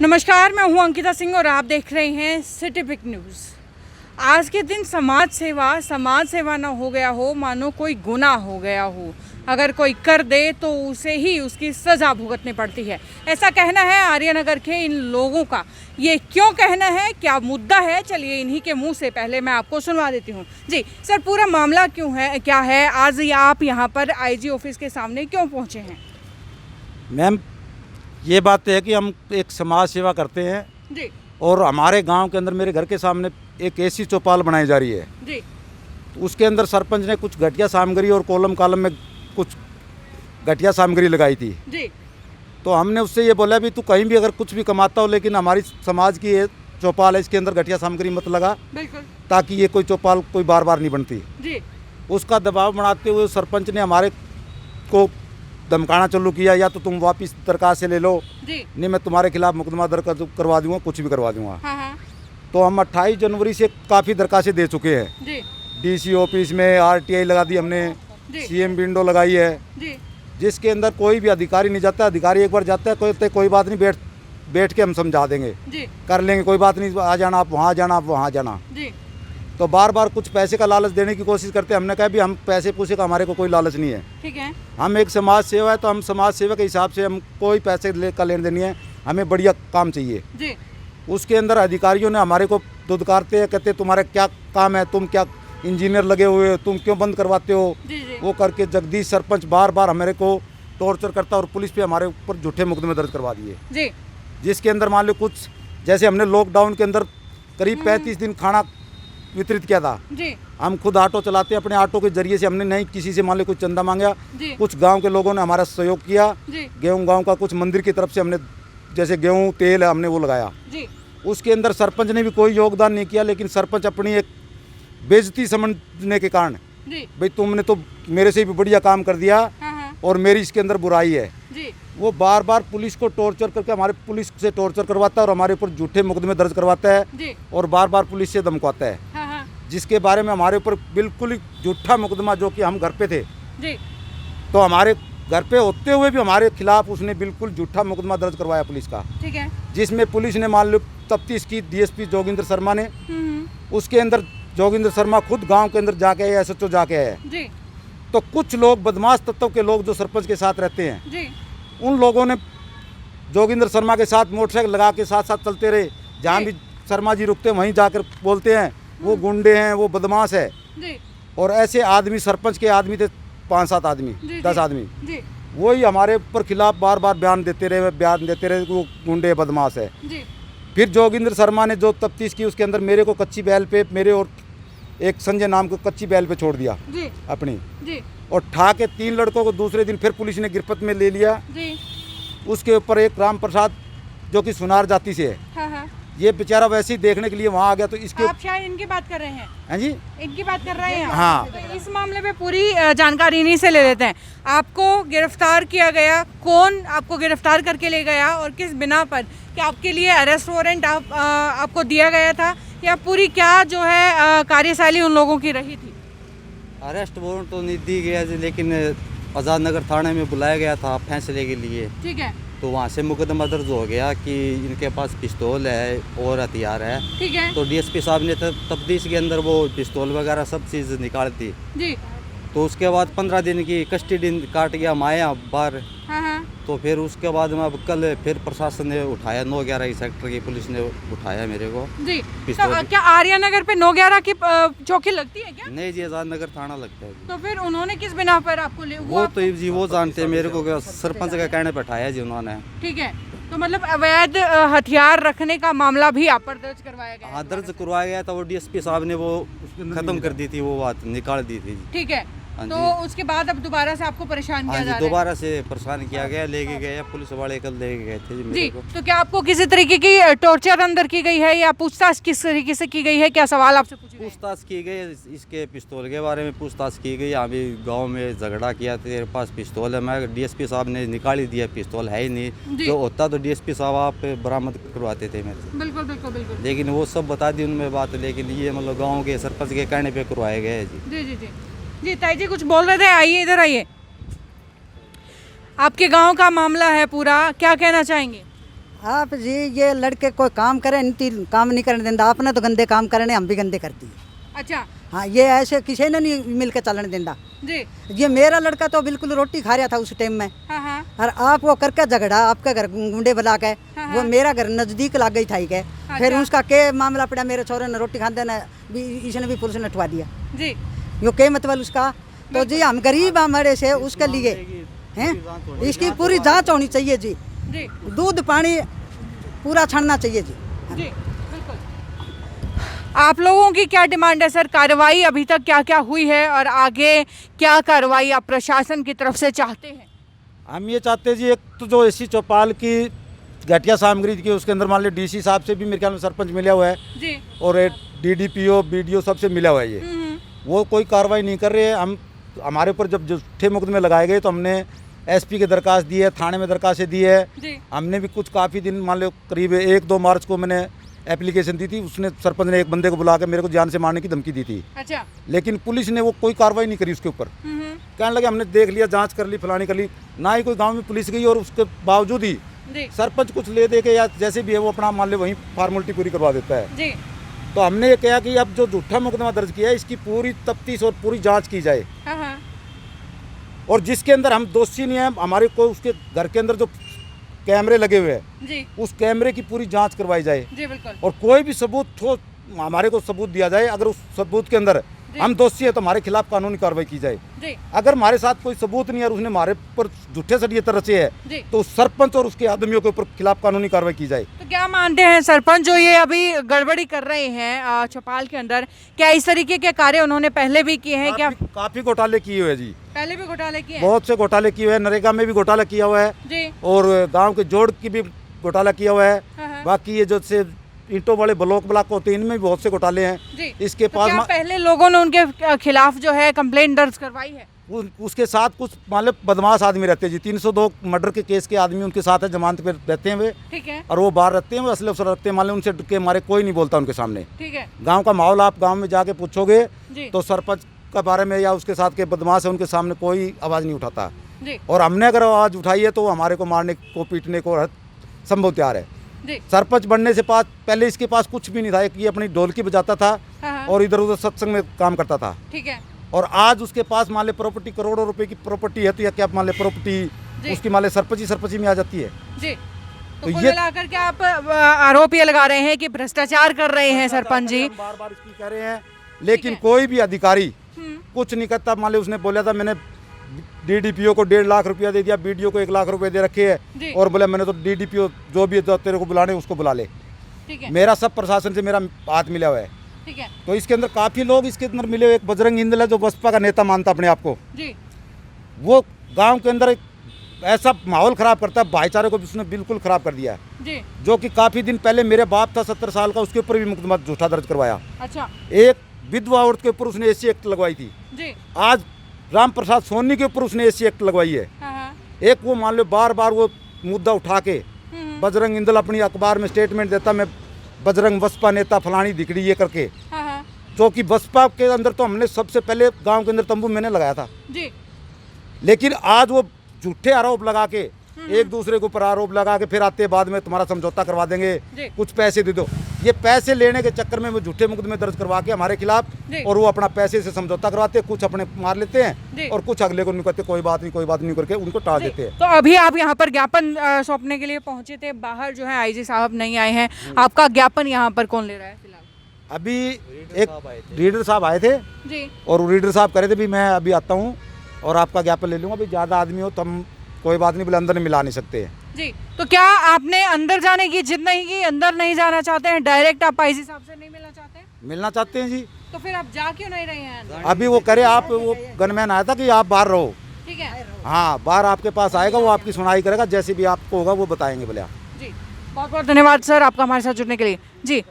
नमस्कार, मैं हूं अंकिता सिंह और आप देख रहे हैं सिटी पिक न्यूज़। आज के दिन समाज सेवा ना हो गया हो मानो कोई गुनाह हो गया हो। अगर कोई कर दे तो उसे ही उसकी सज़ा भुगतनी पड़ती है, ऐसा कहना है आर्यनगर के इन लोगों का। ये क्यों कहना है, क्या मुद्दा है, चलिए इन्हीं के मुंह से पहले मैं आपको सुनवा देती हूँ। जी सर, पूरा मामला क्या है? आज आप यहाँ पर आईजी ऑफिस के सामने क्यों पहुँचे हैं? मैम, ये बात है कि हम एक समाज सेवा करते हैं जी। और हमारे गांव के अंदर मेरे घर के सामने एक ऐसी चौपाल बनाई जा रही है जी। उसके अंदर सरपंच ने कुछ घटिया सामग्री और कॉलम में कुछ घटिया सामग्री लगाई थी। जी। तो हमने उससे ये बोला भी तू कहीं भी अगर कुछ भी कमाता हो लेकिन हमारी समाज की ये चौपाल है, इसके अंदर घटिया सामग्री मत लगा, बिल्कुल, ताकि ये कोई चौपाल कोई बार बार नहीं बनती। जी। उसका दबाव बनाते हुए सरपंच ने हमारे को धमकाना चालू किया, या तो तुम वापस दरखास्त से ले लो, जी। नहीं मैं तुम्हारे खिलाफ मुकदमा दर्ज करवा दूंगा, कुछ भी करवा दूंगा। हाँ। तो हम 28 जनवरी से काफ़ी दरखास्तें दे चुके हैं। जी। डीसी ऑफिस में आरटीआई लगा दी हमने, सीएम विंडो लगाई है, जी। जिसके अंदर कोई भी अधिकारी नहीं जाता। अधिकारी एक बार जाता है कोई बात नहीं, बैठ के हम समझा देंगे, जी। कर लेंगे, कोई बात नहीं, आ जाना आप, वहाँ जाना आप, वहाँ जाना। जी। तो बार बार कुछ पैसे का लालच देने की कोशिश करते हैं। हमने कहा भी हम पैसे पूसे का हमारे को कोई लालच नहीं है, ठीक है। हम एक समाज सेवा है, तो हम समाज सेवा के हिसाब से हम कोई पैसे का लेन देन नहीं है, हमें बढ़िया काम चाहिए। जी। उसके अंदर अधिकारियों ने हमारे को दुदकारते हैं, कहते तुम्हारा क्या काम है, तुम क्या इंजीनियर लगे हुए हो, तुम क्यों बंद करवाते हो। जी। जी। वो करके जगदीश सरपंच बार बार हमारे को टॉर्चर करता और पुलिस पे हमारे ऊपर झूठे मुकदमे दर्ज करवा दिए। जी। जिसके अंदर मान लो कुछ, जैसे हमने लॉकडाउन के अंदर करीब 35 दिन खाना वितरित किया था। जी। हम खुद ऑटो चलाते हैं, अपने ऑटो के जरिए से हमने नहीं किसी से मान लो कुछ चंदा मांगा। जी। कुछ गांव के लोगों ने हमारा सहयोग किया। जी। गेहूं गांव का कुछ मंदिर की तरफ से हमने, जैसे गेहूं तेल है, हमने वो लगाया। जी। उसके अंदर सरपंच ने भी कोई योगदान नहीं किया, लेकिन सरपंच अपनी एक बेइज्जती समझने के कारण, जी। भाई तुमने तो मेरे से भी बढ़िया काम कर दिया हाँ। और मेरी इसके अंदर बुराई है। जी। वो बार बार पुलिस को टॉर्चर करके, हमारे पुलिस से टॉर्चर करवाता है और हमारे ऊपर झूठे मुकदमे दर्ज करवाता है। जी। और बार बार पुलिस से धमकाता है, हाँ। जिसके बारे में हमारे ऊपर बिल्कुल ही झूठा मुकदमा, जो कि हम घर पे थे, जी। तो हमारे घर पे होते हुए भी हमारे खिलाफ उसने बिल्कुल झूठा मुकदमा दर्ज करवाया पुलिस का, ठीक है। जिसमें पुलिस ने मान लो तफ्तीश की, डीएसपी जोगिंदर शर्मा ने। उसके अंदर जोगिंदर शर्मा खुद गांव के अंदर जाके आए, एसएचओ जाके आए। जी। तो कुछ लोग, बदमाश तत्व के लोग जो सरपंच के साथ रहते हैं, जी। उन लोगों ने जोगिंदर शर्मा के साथ मोटरसाइकिल लगा के साथ साथ चलते रहे। जहाँ भी शर्मा जी रुकते हैं वहीं जाकर बोलते हैं वो गुंडे हैं, वो बदमाश है। जी। और ऐसे आदमी, सरपंच के आदमी थे 5-7 आदमी, 10 आदमी, जी। वही हमारे ऊपर खिलाफ बार बार बयान देते रहे कि वो गुंडे बदमाश है। जी। फिर जोगिंदर शर्मा ने जो तफ्तीश की, उसके अंदर मेरे को कच्ची बैल पे, मेरे और एक संजय नाम को कच्ची बैल पे छोड़ दिया। जी। अपनी। जी। और ठा के 3 लड़कों को दूसरे दिन फिर पुलिस ने गिरफ्त में ले लिया। जी। उसके ऊपर एक राम प्रसाद जो कि सुनार जाति से है, हाँ। ये बेचारा वैसे ही देखने के लिए वहाँ आ गया। तो इसके आप शायद इनकी बात कर रहे हैं? हैं जी, इनकी बात कर रहे हैं? हाँ। तो इस मामले में पूरी जानकारी इन्हीं से ले लेते हैं। आपको गिरफ्तार किया गया, कौन आपको गिरफ्तार करके ले गया और किस बिना पर? क्या आपके लिए अरेस्ट वारंट आपको दिया गया था, या पूरी क्या जो है कार्यशैली उन लोगों की रही थी? अरेस्ट वारंट तो नहीं दी गया जी, लेकिन आज़ाद नगर थाने में बुलाया गया था फैसले के लिए। ठीक है। तो वहाँ से मुकदमा दर्ज हो गया कि इनके पास पिस्तौल है और हथियार है। ठीक है। तो डीएसपी साहब ने तफ्तीश के अंदर वो पिस्तौल वगैरह सब चीज़ निकाल दी। जी। तो उसके बाद 15 दिन की कस्टडी काट गया, हम आए बाहर। हाँ। तो फिर उसके बाद में अब कल फिर प्रशासन ने उठाया, 9/11 सेक्टर की पुलिस ने उठाया मेरे को। जी। पिस्तौल। तो क्या आर्यनगर पे 9/11 की चौकी लगती है क्या? नहीं जी, आज़ाद नगर थाना लगता है। तो फिर उन्होंने किस बिना पर आपको ले? वो तो जी वो जानते हैं, मेरे को सरपंच का कहने पर उठाया जी उन्होंने। ठीक है। तो मतलब अवैध हथियार रखने का मामला भी आप पर दर्ज करवाया गया? हाँ, दर्ज करवाया गया था। वो डीएसपी साहब ने वो खत्म कर दी थी, वो बात निकाल दी थी। ठीक है। हाँ तो जी। उसके बाद अब दोबारा से आपको परेशान किया हाँ जा जी, रहा है? दोबारा से परेशान किया गया, लेके गए पुलिस वाले, कल लेके गए थे जी मेरे जी। को। तो क्या आपको किसी तरीके की टॉर्चर अंदर की गई है, या पूछताछ किस तरीके से की गई है? क्या सवाल आपसे पूछे गए? पूछताछ की गई, इसके पिस्तौल के बारे में पूछताछ की गई। अभी गांव में झगड़ा किया, तेरे पास पिस्तौल है? मैं डीएसपी साहब ने निकाल ही दिया, पिस्तौल है ही नहीं। जो होता तो डीएसपी साहब आप बरामद करवाते थे मेरे से। बिल्कुल बिल्कुल बिल्कुल। लेकिन वो सब बता दी उनमें बात, लेकिन ये मतलब गाँव के सरपंच के कहने पे करवाए गए जी। जी जी जी जी। ताई जी कुछ बोल रहे थे, आइए इधर आइए। आपके गांव का मामला है पूरा, क्या कहना चाहेंगे? आप जी ये लड़के कोई काम करे नहीं, काम नहीं करने देता, आपने तो गंदे काम करने, हम भी गंदे करती है। अच्छा हाँ, ये ऐसे किसी ने नहीं मिल के चलने देता। जी। ये मेरा लड़का तो बिल्कुल रोटी खा रहा था उस टाइम में, हाँ हाँ और आप वो करके झगड़ा आपका घर गुंडे बुला के, वो मेरा घर नजदीक लग गई था ही के, फिर उसका के मामला पड़ा, मेरे छोरे ने रोटी खाते ना भी इसने भी पुलिस ने उठवा दिया जी। यो के मतलब उसका। तो जी हम गरीब हमारे से उसके लिए हैं, इसकी पूरी जांच होनी चाहिए जी, जी दूध पानी पूरा छानना चाहिए जी। जी बिल्कुल। आप लोगों की क्या डिमांड है सर? कार्रवाई अभी तक क्या क्या हुई है और आगे क्या कार्रवाई आप प्रशासन की तरफ से चाहते हैं? हम ये चाहते हैं जी, एक तो जो एसी चौपाल की घटिया सामग्री की उसके अंदर मान लीजिए डीसी साहब से भी मेरे ख्याल में सरपंच मिला हुआ है जी। और डीडीपीओ बीडीओ सबसे मिला हुआ है ये, वो कोई कार्रवाई नहीं कर रहे हैं। हम हमारे ऊपर जब झूठे मुकदमे लगाए गए तो हमने एसपी की दरखास्त दी है, थाने में दरखास्त दी है। जी। हमने भी कुछ काफ़ी दिन मान लो करीब 1-2 मार्च को मैंने एप्लीकेशन दी थी, उसने सरपंच ने एक बंदे को बुला के मेरे को जान से मारने की धमकी दी थी। अच्छा। लेकिन पुलिस ने वो कोई कार्रवाई नहीं करी उसके ऊपर। कहने लगे हमने देख लिया, जांच कर ली, फलानी कर ली, ना ही कोई गांव में पुलिस गई, और उसके बावजूद ही जी। सरपंच कुछ ले दे के या जैसे भी है वो अपना मान ले वहीं फॉर्मेलिटी पूरी करवा देता है। जी। तो हमने ये कहा कि अब जो झूठा मुकदमा दर्ज किया है इसकी पूरी तफ्तीश और पूरी जांच की जाए, हाँ हाँ। और जिसके अंदर हम दोषी नहीं हैं, हमारे को उसके घर के अंदर जो कैमरे लगे हुए हैं जी। उस कैमरे की पूरी जांच करवाई जाए, जी बिल्कुल। और कोई भी सबूत हो हमारे को सबूत दिया जाए। अगर उस सबूत के अंदर हम दोषी है तो हमारे खिलाफ कानूनी कार्रवाई की जाए। जी। अगर हमारे साथ कोई सबूत नहीं है और उसने हमारे पर झूठे षड्यंत्र रचे है जी। तो उस सरपंच और उसके आदमियों के ऊपर खिलाफ कानूनी कार्रवाई की जाए। तो क्या मानते हैं सरपंच जो ये अभी गड़बड़ी कर रहे हैं चौपाल के अंदर, क्या इस तरीके के कार्य उन्होंने पहले भी किए हैं? क्या काफी घोटाले किए हुए हैं जी, पहले भी घोटाले किए हैं? बहुत से घोटाले किए हुए हैं, नरेगा में भी घोटाला किया हुआ है जी। और गांव के जोड़ की भी घोटाला किया हुआ है। हाँ। बाकी ये जो से ईंटों वाले ब्लॉक होते हैं इनमें भी बहुत से घोटाले हैं जी। इसके तो पास। क्या पहले लोगों ने उनके खिलाफ जो है कंप्लेंट दर्ज करवाई है? उसके साथ कुछ मान लो बदमाश आदमी रहते हैं जी, 302 मर्डर के केस के आदमी उनके साथ है, जमानत पे रहते हैं वे, ठीक है। और वो बाहर रहते हैं, वो असले अफसर रखते हैं, मान लो उनसे डर के मारे कोई नहीं बोलता उनके सामने। ठीक है। गांव का माहौल आप गांव में जाके पूछोगे जी। तो सरपंच के बारे में या उसके साथ के बदमाश है उनके सामने कोई आवाज़ नहीं उठाता, जी। और हमने अगर आवाज़ उठाई है तो हमारे को मारने को पीटने को हर संभव तैयार है। जी। सरपंच बनने से पहले इसके पास कुछ भी नहीं था, ये अपनी ढोलकी बजाता था हाँ। और इधर उधर सत्संग में काम करता था। ठीक है। और आज उसके पास मान ले प्रॉपर्टी करोड़ों रुपए की प्रॉपर्टी है, तो या क्या मान ले प्रॉपर्टी उसकी मान ले सरपंची में आ जाती है जी। तो तो कुल ये मिलाकर के आप आरोप ये लगा रहे हैं कि भ्रष्टाचार कर रहे हैं सरपंच जी। हम बार बार इसकी कह रहे हैं, लेकिन कोई भी अधिकारी कुछ नहीं करता। मान ले उसने बोला था मैंने डीडीपीओ को 1.5 लाख रुपया दे दिया, बीडीओ को 1 लाख रुपए दे रखे है, और बोला मैंने तो डीडीपीओ जो भी तेरे को बुलाने उसको बुला ले। ठीक है। मेरा सब प्रशासन से मेरा हाथ मिला हुआ है। ठीक है। तो इसके अंदर काफी लोग इसके अंदर मिले हुए। एक बजरंग हिंदल है जो बसपा का नेता मानता अपने आप को जी। वो गांव के अंदर एक ऐसा माहौल खराब करता है, भाईचारे को भी उसने बिल्कुल खराब कर दिया है जी। जो कि काफी दिन पहले मेरे बाप था 70 साल का, उसके ऊपर भी मुकदमा झूठा दर्ज करवाया। अच्छा। एक विधवा औरत के ऊपर उसने एसी एक्ट लगवाई थी। जी। आज राम प्रसाद सोनी के ऊपर उसने एसी एक्ट लगवाई है। हाँ। एक वो मान लो बार बार वो मुद्दा उठा के बजरंग इंदल अपनी अखबार में स्टेटमेंट देता, मैं बजरंग बसपा नेता फलानी दिखड़ी ये करके, हाँ। जो कि बसपा के अंदर तो हमने सबसे पहले गांव के अंदर तंबू मैंने लगाया था जी। लेकिन आज वो झूठे आरोप लगा के एक दूसरे के ऊपर आरोप लगा के फिर आते बाद में तुम्हारा समझौता करवा देंगे, कुछ पैसे दे दो। ये पैसे लेने के चक्कर में वो झूठे मुकदमे दर्ज करवा के हमारे खिलाफ, और वो अपना पैसे से समझौता करवाते, कुछ अपने मार लेते हैं और कुछ अगले को नहीं कहते कोई बात नहीं करके उनको टाल देते हैं। तो अभी आप यहाँ पर ज्ञापन सौंपने के लिए पहुंचे थे, बाहर जो है आईजी साहब नहीं आए हैं, आपका ज्ञापन यहाँ पर कौन ले रहा है फिलहाल? अभी एक रीडर साहब आए थे जी, और रीडर साहब कह रहे थे भी मैं अभी आता हूँ और आपका ज्ञापन ले लूँगा। अभी ज़्यादा आदमी हो तो हम कोई बात नहीं, बोले अंदर नहीं मिला नहीं सकते हैं जी। तो क्या आपने अंदर जाने की जिद नहीं की, अंदर नहीं जाना चाहते हैं, डायरेक्ट आप आईजी साहब से नहीं मिलना चाहते हैं? मिलना चाहते हैं जी। तो फिर आप जा क्यों नहीं रहे हैं? अभी वो करे आप, वो गनमैन आया था कि आप बाहर रहो। ठीक है। हाँ, बाहर आपके पास आएगा, वो आपकी सुनाई करेगा, जैसे भी आपको होगा वो बताएंगे बोले आप। जी, बहुत बहुत धन्यवाद सर आपका हमारे साथ जुड़ने के लिए। जी,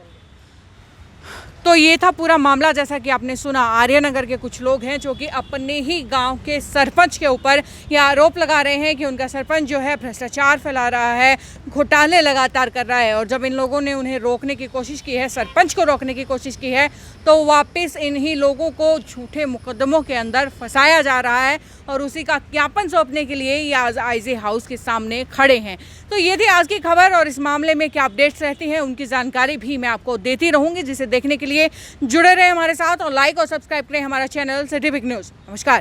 तो ये था पूरा मामला। जैसा कि आपने सुना, आर्यनगर के कुछ लोग हैं जो कि अपने ही गांव के सरपंच के ऊपर ये आरोप लगा रहे हैं कि उनका सरपंच जो है भ्रष्टाचार फैला रहा है, घोटाले लगातार कर रहा है। और जब इन लोगों ने उन्हें रोकने की कोशिश की है, सरपंच को रोकने की कोशिश की है, तो वापस इन्हीं लोगों को झूठे मुकदमों के अंदर फंसाया जा रहा है और उसी का ज्ञापन सौंपने के लिए ये आज आईजी हाउस के सामने खड़े हैं। तो ये थी आज की खबर और इस मामले में क्या अपडेट्स रहती हैं उनकी जानकारी भी मैं आपको देती रहूंगी, जिसे देखने के लिए जुड़े रहे हमारे साथ और लाइक और सब्सक्राइब करें हमारा चैनल सिटी बिग न्यूज़। नमस्कार।